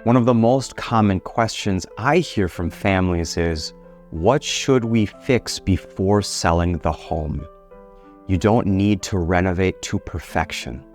One of the most common questions I hear from families is, what should we fix before selling the home? You don't need to renovate to perfection.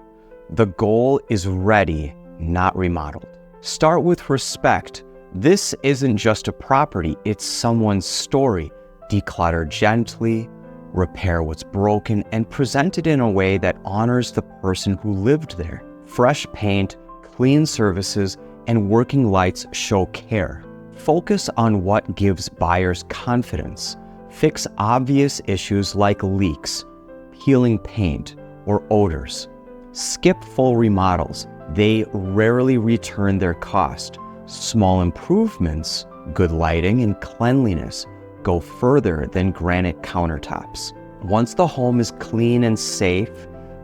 The goal is ready, not remodeled. Start with respect. This isn't just a property, it's someone's story. Declutter gently, repair what's broken, and present it in a way that honors the person who lived there. Fresh paint, clean services, and working lights show care. Focus on what gives buyers confidence. Fix obvious issues like leaks, peeling paint, or odors. Skip full remodels. They rarely return their cost. Small improvements, good lighting, and cleanliness go further than granite countertops. Once the home is clean and safe,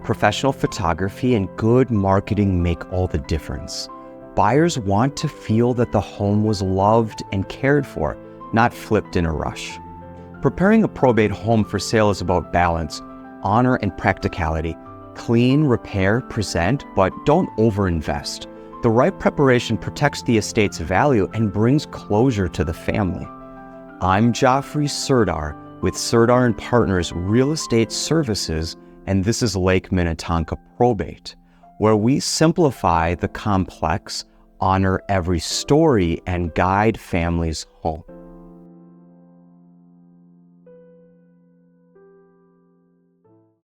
professional photography and good marketing make all the difference. Buyers want to feel that the home was loved and cared for, not flipped in a rush. Preparing a probate home for sale is about balance, honor, and practicality. Clean, repair, present, but don't overinvest. The right preparation protects the estate's value and brings closure to the family. I'm Geoffrey Serdar with Serdar & Partners Real Estate Services, and this is Lake Minnetonka Probate, where we simplify the complex, honor every story, and guide families home.